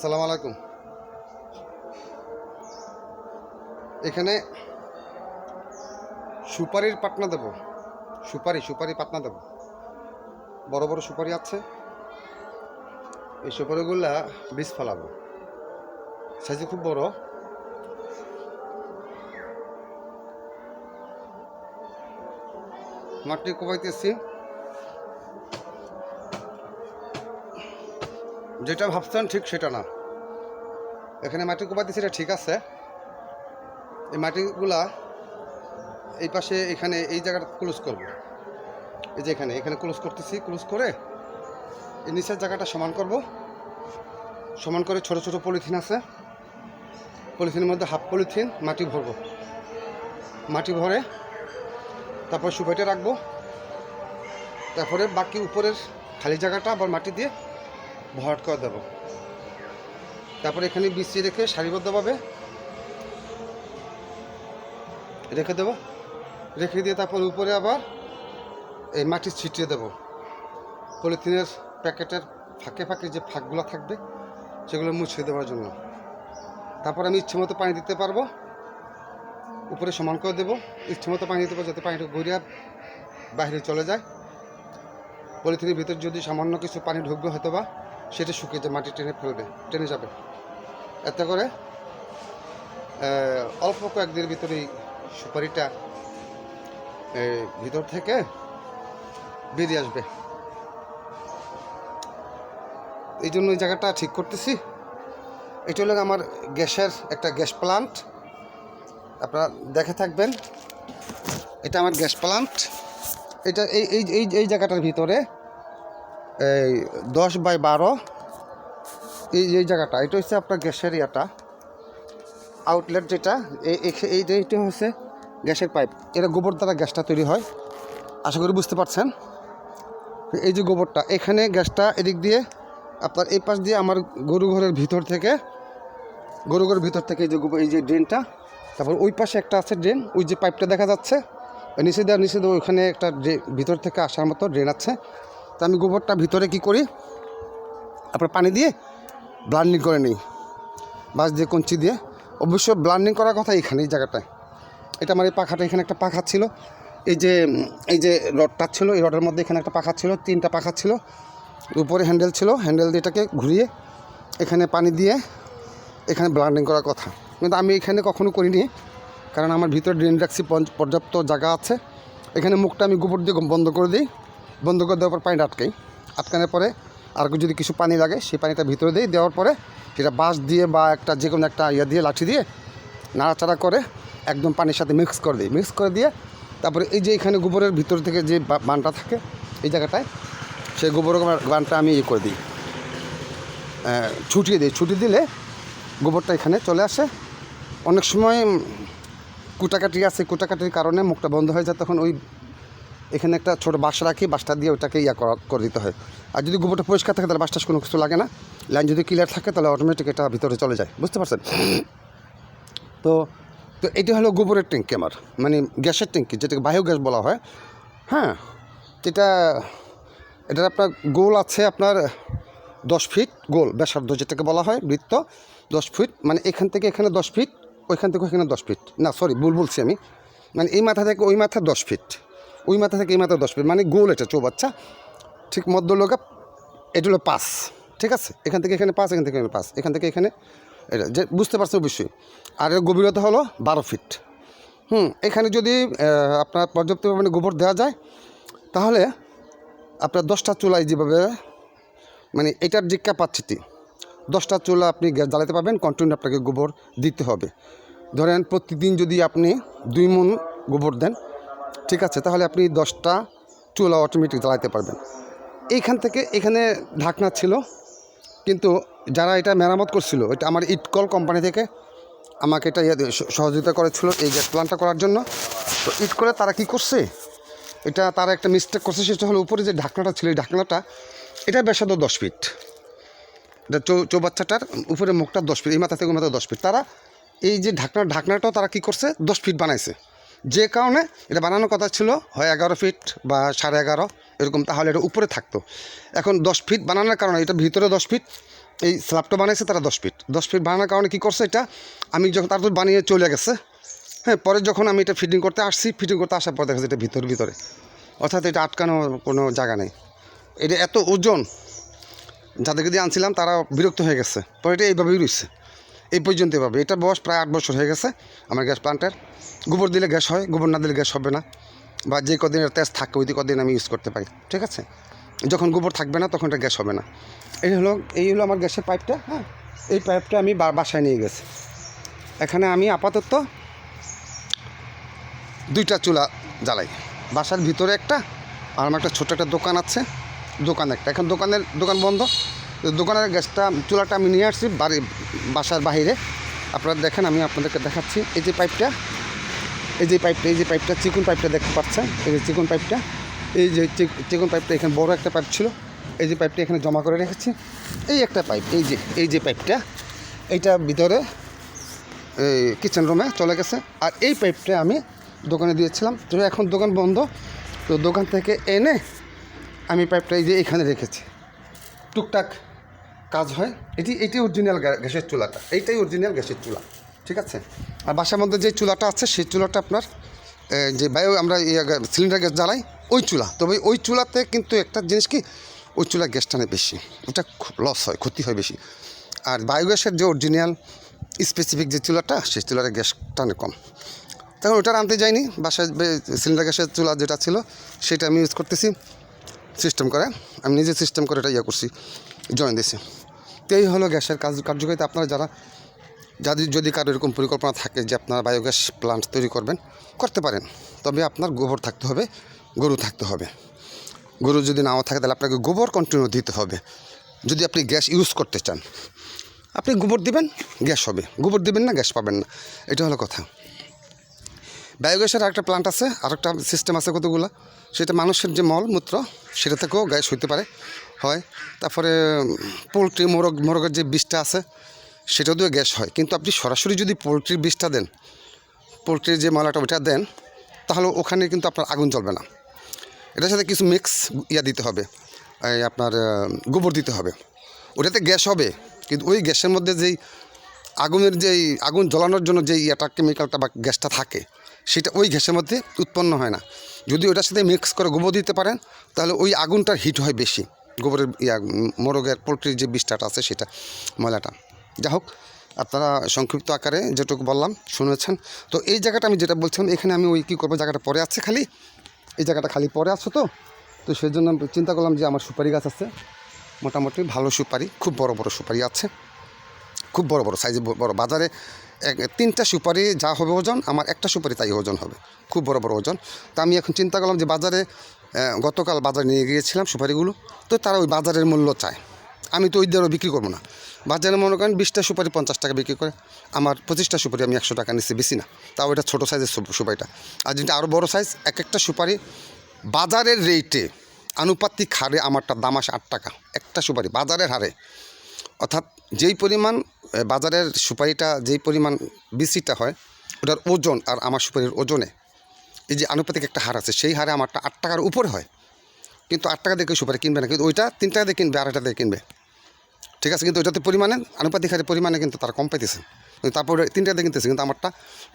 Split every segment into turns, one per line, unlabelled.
আসসালামু আলাইকুম। এখানে সুপারির পাটনা দেব, সুপারি পাটনা দেব। বড় বড় সুপারি আছে, এই সুপারিগুলা বীজ ফেলাবো। সাইজে খুব বড়। মাটি কোপাইতেছি। যেটা ভাবছেন ঠিক সেটা না। এখানে মাটি কোপাইতেছি, এটা ঠিক আছে। এই মাটিগুলা এই পাশে এখানে এই জায়গাটা ক্লোজ করব। এই যে এখানে ক্লোজ করতেছি। ক্লোজ করে এই নিচের জায়গাটা সমান করব। সমান করে ছোট ছোট পলিথিন আছে, পলিথিনের মধ্যে হাফ পলিথিন মাটি ভরব। মাটি ভরে তারপর সুপারিটা রাখবো। তারপরে বাকি উপরের খালি জায়গাটা আবার মাটি দিয়ে ভরাট করে দেবো। তারপরে এখানে বিছিয়ে রেখে সারিবদ্ধভাবে রেখে দেবো। রেখে দিয়ে তারপর উপরে আবার এই মাটি ছিটিয়ে দেবো। পলিথিনের প্যাকেটের ফাঁকে ফাঁকে যে ফাঁকগুলো থাকবে সেগুলো মুছিয়ে দেওয়ার জন্য। তারপর আমি ইচ্ছে মতো পানি দিতে পারবো। উপরে সমান করে দেবো। ইচ্ছে মতো পানি দিতে পারবো যাতে পানিটা গড়িয়ে বাইরে চলে যায়। পলিথিনের ভিতর যদি সামান্য কিছু পানি ঢুকবে হয়তো বা সেটা শুকিয়ে যায়, মাটি টেনে যাবে। এতে করে অল্প কয়েকদিনের ভিতরেই সুপারিটা ভিতর থেকে বেরিয়ে আসবে। এই জন্য এই জায়গাটা ঠিক করতেছি। এটা হলো আমার গ্যাসের একটা গ্যাস প্লান্ট, আপনারা দেখে থাকবেন। এটা আমার গ্যাস প্লান্ট। এটা এই এই এই এই জায়গাটার ভিতরে এই 10x12 এই জায়গাটা, এটা হচ্ছে আপনার গ্যাসের ইয়াটা আউটলেট। যেটা এইটা হচ্ছে গ্যাসের পাইপ। এটা গোবর দ্বারা গ্যাসটা তৈরি হয়, আশা করি বুঝতে পারছেন। এই যে গোবরটা, এখানে গ্যাসটা এদিক দিয়ে আপনার এই পাশ দিয়ে আমার গরু ঘরের ভিতর থেকে এই যে গোবর, এই যে ড্রেনটা। তারপর ওই পাশে একটা আছে ড্রেন, ওই যে পাইপটা দেখা যাচ্ছে নিচে দেওয়া ওইখানে একটা ভিতর থেকে আসার মতো ড্রেন আছে। তো আমি গোবরটা ভিতরে কি করি, আপনার পানি দিয়ে ব্লান্ডিং করে নিই, বাঁশ দিয়ে কঞ্চি দিয়ে। অবশ্য ব্লান্ডিং করার কথা এখানে এই জায়গাটায়। এটা আমার এই পাখাটা, এখানে একটা পাখা ছিল। এই যে রডটা ছিল, এই রডের মধ্যে এখানে একটা পাখা ছিল, 3টা পাখা ছিল। উপরে হ্যান্ডেল ছিল, হ্যান্ডেল দিয়ে এটাকে ঘুরিয়ে এখানে পানি দিয়ে এখানে ব্লান্ডিং করার কথা। কিন্তু আমি এখানে কখনো করিনি, কারণ আমার ভিতরে ড্রেন রাখছি, পর্যাপ্ত জায়গা আছে। এখানে মুখটা আমি গোবর দিয়ে বন্ধ করে দিই। বন্ধ করে দেওয়ার পর পানিটা আটকানোর পরে আর যদি কিছু পানি লাগে সেই পানিটা ভিতরে দিই। দেওয়ার পরে সেটা বাঁশ দিয়ে বা একটা যে কোনো একটা দিয়ে লাঠি দিয়ে নাড়াচাড়া করে একদম পানির সাথে মিক্স করে দিই। মিক্স করে দিয়ে তারপরে এই যে এখানে গোবরের ভিতর থেকে যে বানটা থাকে এই জায়গাটায়, সেই গোবরের বানটা আমি করে দিই, ছুটিয়ে দিই। ছুটি দিলে গোবরটা এখানে চলে আসে। অনেক সময় কুটাকাটি আছে, কুটাকাটির কারণে মুখটা বন্ধ হয়ে যায়, তখন ওই এখানে একটা ছোটো বাঁশ রাখি, বাঁশটা দিয়ে ওটাকে করে দিতে হয়। আর যদি গোবরটা পরিষ্কার থাকে তাহলে বাঁশটা কোনো কিছু লাগে না। লাইন যদি ক্লিয়ার থাকে তাহলে অটোমেটিক এটা ভিতরে চলে যায়, বুঝতে পারছেন? তো এটি হলো গোবরের ট্যাঙ্কি আমার, মানে গ্যাসের ট্যাঙ্কি, যেটাকে বায়োগ্যাস বলা হয়। হ্যাঁ, এটার আপনার গোল আছে আপনার 10 ফিট গোল ব্যাসার্ধ, যেটাকে বলা হয় বৃত্ত 10 ফিট। মানে এখান থেকে এখানে 10 ফিট, ওইখান থেকে ওইখানে 10 ফিট। না সরি, বলছি আমি। মানে এই মাথা থেকে ওই মাথা 10 ফিট, ওই মাথা থেকে এই মাথা 10 ফিট, মানে গোল এটা চৌবাচ্চা। ঠিক মধ্যলোকা এটা হলো 5, ঠিক আছে? এখান থেকে এখানে 5, এখান থেকে এখানে 5, এখান থেকে এখানে, এটা যে বুঝতে পারছে অবশ্যই। আর এর গভীরতা হলো 12 ফিট। এখানে যদি আপনার পর্যাপ্ত পরিমাণে গোবর দেওয়া যায় তাহলে আপনার 10টা চুলায় যেভাবে, মানে এটার যে ক্যাপাসিটি 10টা চুলা আপনি গ্যাস জ্বালাতে পারবেন। কন্টিনিউ আপনাকে গোবর দিতে হবে। ধরেন প্রতিদিন যদি আপনি 2 মণ গোবর দেন, ঠিক আছে, তাহলে আপনি 10টা চুলা অটোমেটিক জ্বালাতে পারবেন। এইখান থেকে এখানে ঢাকনা ছিল, কিন্তু যারা এটা মেরামত করছিল, এটা আমার ইটকল কোম্পানি থেকে আমাকে এটা সহযোগিতা করেছিল এই গ্যাস প্লান্টটা করার জন্য। তো ইটকলে তারা কি করছে, এটা তারা একটা মিস্টেক করছে। সেটা হলো উপরে যে ঢাকনাটা ছিল, এই ঢাকনাটা এটা ব্যাসার্ধ 10 ফিট। এটা চৌবাচ্চাটার উপরে মুখটা 10 ফিট, এই মাথা থেকে ওই মাথা 10 ফিট। তারা এই যে ঢাকনাটাও তারা কী করছে, 10 ফিট বানাইছে। যে কারণে এটা বানানোর কথা ছিল হয় 11 ফিট বা 11.5 এরকম, তাহলে এটা উপরে থাকতো। এখন 10 ফিট বানানোর কারণে এটা ভিতরে 10 ফিট, এই স্ল্যাবটা বানিয়েছে তারা 10 ফিট। 10 ফিট বানানোর কারণে কী করছে, এটা আমি যখন তার তো বানিয়ে চলে গেছে, হ্যাঁ, পরে যখন আমি এটা ফিটিং করতে আসছি, ফিটিং করতে আসার পর দেখা যাচ্ছে এটা ভিতরে, অর্থাৎ এটা আটকানো কোনো জায়গা নেই। এটা এত ওজন, যাদেরকে দিয়ে আনছিলাম তারা বিরক্ত হয়ে গেছে, পরে এটা এইভাবেই রয়েছে, এই পর্যন্ত এভাবে। এটার বয়স প্রায় 8 বছর হয়ে গেছে আমার গ্যাস প্লান্টের। গোবর দিলে গ্যাস হয়, গোবর না দিলে গ্যাস হবে না, বা যে কদিনের তেজ থাকে ওই কদিন আমি ইউজ করতে পারি, ঠিক আছে। যখন গোবর থাকবে না তখন এটা গ্যাস হবে না। এই হলো আমার গ্যাসের পাইপটা। হ্যাঁ, এই পাইপটা আমি বাসায় নিয়ে গেছি। এখানে আমি আপাতত 2টা চুলা জ্বালাই, বাসার ভিতরে একটা, আর আমার একটা ছোটো একটা দোকান আছে, দোকান একটা। এখন দোকান বন্ধ, দোকানের গ্যাসটা চুলাটা আমি নিয়ে আসছি বাসার বাইরে। আপনারা দেখেন, আমি আপনাদেরকে দেখাচ্ছি। এই যে পাইপটা চিকন পাইপটা দেখতে পাচ্ছেন, এই যে চিকন পাইপটা, চিকন পাইপটা এখানে বড় একটা পাইপ ছিল, এই যে পাইপটা এখানে জমা করে রেখেছি। এই একটা পাইপ, এই যে পাইপটা, এইটা ভিতরে কিচেন রুমে চলে গেছে। আর এই পাইপটা আমি দোকানে দিয়েছিলাম, তো এখন দোকান বন্ধ, তো দোকান থেকে এনে আমি পাইপটা এই যে এখানে রেখেছি, টুকটাক কাজ হয়। এটি অরিজিনাল গ্যাসের চুলাটা, এইটাই অরিজিনাল গ্যাসের চুলা, ঠিক আছে। আর বাসার মধ্যে যে চুলাটা আছে সেই চুলাটা আপনার যে আমরা সিলিন্ডার গ্যাস জ্বালাই ওই চুলা। তবে ওই চুলাতে কিন্তু একটা জিনিস কি, ওই চুলার গ্যাস টানে বেশি, ওটা লস হয়, ক্ষতি হয় বেশি। আর বায়োগ্যাসের যে অরিজিনাল স্পেসিফিক যে চুলাটা, সেই চুলার গ্যাস টানে কম। তখন ওটা আনতে যাইনি, বাসায় সিলিন্ডার গ্যাসের চুলা যেটা ছিল সেটা আমি ইউজ করতেছি সিস্টেম করে। আমি নিজে সিস্টেম করে এটা করছি, জয়েন দিয়েছি। তো এই হলো গ্যাসের কার্যকারিতা। আপনারা যদি কারো এরকম পরিকল্পনা থাকে যে আপনারা বায়োগ্যাস প্লান্ট তৈরি করতে পারেন, তবে আপনার গোবর থাকতে হবে, গরু থাকতে হবে। গরু যদি নাও থাকে তাহলে আপনাকে গোবর কন্টিনিউ দিতে হবে। যদি আপনি গ্যাস ইউজ করতে চান, আপনি গোবর দিবেন, গ্যাস হবে। গোবর দিবেন না, গ্যাস পাবেন না, এটা হলো কথা। বায়োগ্যাসের আরেকটা প্লান্ট আছে, আরেকটা সিস্টেম আছে কতগুলো, সেটা মানুষের যে মলমূত্র সেটা থেকেও গ্যাস হইতে পারে, হয়। তারপরে পোলট্রি মোরগের যে বিষটা আছে সেটাও দিয়ে গ্যাস হয়। কিন্তু আপনি সরাসরি যদি পোলট্রির বিষটা দেন, পোলট্রির যে ময়লাটা ওইটা দেন, তাহলে ওখানে কিন্তু আপনার আগুন জ্বলবে না। এটার সাথে কিছু মিক্স দিতে হবে, আপনার গোবর দিতে হবে, ওটাতে গ্যাস হবে। কিন্তু ওই গ্যাসের মধ্যে যেই আগুন জ্বলানোর জন্য যেই কেমিক্যালটা বা গ্যাসটা থাকে, সেটা ওই গ্যাসের মধ্যে উৎপন্ন হয় না। যদি ওটার সাথে মিক্স করে গোবর দিতে পারেন, তাহলে ওই আগুনটার হিট হয় বেশি, গোবরের মোরগের পোলট্রির যে বিষটাটা আছে সেটা, ময়লাটা। যা হোক, আপনারা সংক্ষিপ্ত আকারে যেটুকু বললাম শুনেছেন। তো এই জায়গাটা আমি যেটা বলছিলাম, এখানে আমি ওই কী করবো, জায়গাটা পরে আছে খালি, এই জায়গাটা খালি পরে আছে। তো সেই জন্য আমি চিন্তা করলাম যে আমার সুপারি গাছ আছে, মোটামুটি ভালো সুপারি, খুব বড় বড় সুপারি আছে, খুব বড় বড় সাইজে বড়। বাজারে 3টা সুপারি যা হবে ওজন, আমার একটা সুপারি তাই ওজন হবে, খুব বড় বড় ওজন। তা আমি এখন চিন্তা করলাম যে গতকাল বাজারে নিয়ে গিয়েছিলাম সুপারিগুলো, তো তারা ওই বাজারের মূল্য চায়। আমি তো ওই দরে বিক্রি করবো না। বাজারে মনে করেন 20টা সুপারি 50 টাকা বিক্রি করে, আমার 25টা সুপারি আমি 100 টাকা নিচ্ছি, বেশি না। তাও এটা ছোটো সাইজের সুপারিটা। আর যেটা আরও বড়ো সাইজ, একটা সুপারি বাজারের রেটে আনুপাতিক হারে আমারটা দাম আসে 8 টাকা একটা সুপারি, বাজারের হারে। অর্থাৎ যেই পরিমাণ বাজারের সুপারিটা, যেই পরিমাণ বিসিটা হয়, ওটার ওজন আর আমার সুপারির ওজনে এই যে আনুপাতিক একটা হার আছে, সেই হারে আমারটা 8 টাকার উপরে হয়। কিন্তু 8 টাকা দিয়ে কেউ সুপারি কিনবে না, কিন্তু ওইটা 3 টাকা দিয়ে কিনবে, 2.5 টাকা দিয়ে কিনবে, ঠিক আছে। কিন্তু ওইটাতে পরিমাণে, আনুপাতিক হারে পরিমাণে কিন্তু তারা কম পাইতেছে, কিন্তু তারপরে 3 টাকা দিয়ে কিনতেছে। কিন্তু আমারটা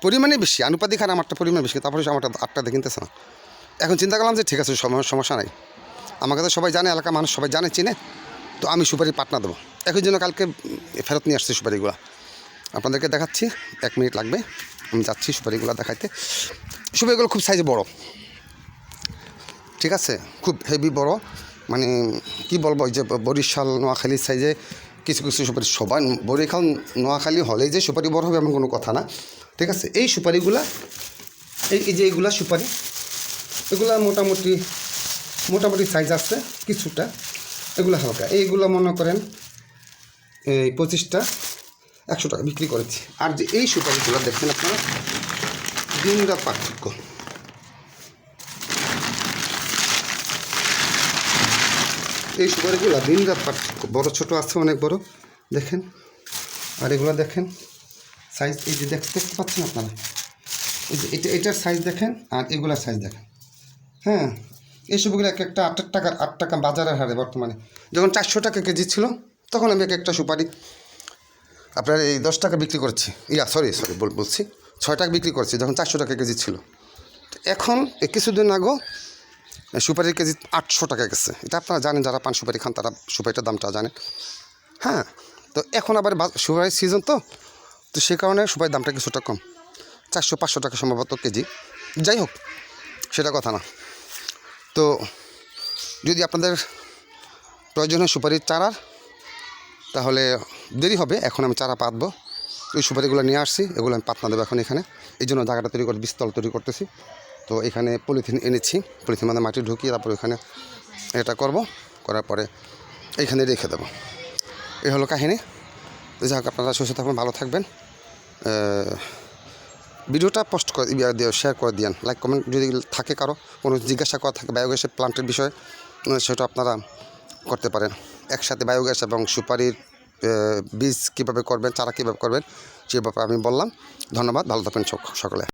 পরিমাণে বেশি, আনুপাতিক হারে আমারটা পরিমাণ বেশি, তারপরে আমারটা 8 টাকা দিয়ে কিনতেছে না। এখন চিন্তা করলাম যে ঠিক আছে, সমস্যা নাই, আমার কাছে সবাই জানে, এলাকার মানুষ সবাই জানে, চিনে, তো আমি সুপারি পাটনা দেবো। একই জন্য কালকে ফেরত নিয়ে আসছি সুপারিগুলো, আপনাদেরকে দেখাচ্ছি, 1 মিনিট লাগবে, আমি যাচ্ছি সুপারিগুলো দেখাইতে। সুপারিগুলো খুব সাইজে বড়, ঠিক আছে, খুব হেভি বড়, মানে কি বলবো, যে বরিশাল নোয়াখালী সাইজে কিছু সুপারি। সবাই বরিশাল নোয়াখালী হলেই যে সুপারি বড় হবে এমন কোনো কথা না, ঠিক আছে। এই সুপারিগুলা, এই যে এইগুলা সুপারি, এগুলা মোটামুটি সাইজ আছে কিছুটা, এগুলো হালকা। এইগুলো মনে করেন এই 25টা 100 টাকা বিক্রি করেছি। আর যে এই সুপারিগুলো দেখেন আপনারা, দিন রাত পার্থক্য। এই সুপারিগুলো দিন রাত পার্থক্য, বড়ো ছোটো আছে, অনেক বড় দেখেন। আর এগুলো দেখেন সাইজ, এই যে দেখতে পাচ্ছেন আপনারা, এই যে এটার সাইজ দেখেন, আর এগুলার সাইজ দেখেন। হ্যাঁ, এই সবগুলো এক একটা 8 টাকা বাজারের হারে বর্তমানে, যখন 400 টাকা কেজি ছিল তখন আমি একটা সুপারি আপনার এই 10 টাকা বিক্রি করেছি, সরি বলছি 6 টাকা বিক্রি করেছি, যখন 400 টাকা কেজি ছিল। এখন এই কিছুদিন আগেও সুপারির কেজি 800 টাকা গেছে। এটা আপনারা জানেন, যারা পান সুপারি খান তারা সুপারিটার দামটা জানেন। হ্যাঁ, তো এখন আবার সুপারির সিজন, তো সে কারণে সুপারির দামটা কিছুটা কম, 400-500 টাকা সম্ভবত কেজি। যাই হোক, সেটা কথা না। তো যদি আপনাদের প্রয়োজন হয় সুপারির চারার, তাহলে দেরি হবে। এখন আমি চারা পাতবো, ওই সুপারিগুলো নিয়ে আসছি, এগুলো আমি পাতনা দেবো এখন এখানে। এই জন্য জায়গাটা তৈরি করে বীজতল তৈরি করতেছি। তো এখানে পলিথিন এনেছি, পলিথিন মানে মাটি ঢুকিয়ে তারপর ওখানে এটা করব, করার পরে এইখানে রেখে দেবো। এই হলো কাহিনী। যাই হোক, আপনারা সুস্থ থাকবেন, ভালো থাকবেন। ভিডিওটা পোস্ট করে শেয়ার করে দিন, লাইক কমেন্ট যদি থাকে, কারো কোনো জিজ্ঞাসা করা থাকে বায়োগ্যাসের প্লান্টের বিষয়ে, সেটা আপনারা করতে পারেন। একসাথে বায়োগ্যাস এবং সুপারির বীজ কীভাবে করবেন, চারা কীভাবে করবেন, সে ব্যাপারে আমি বললাম। ধন্যবাদ, ভালো থাকবেন সকলে।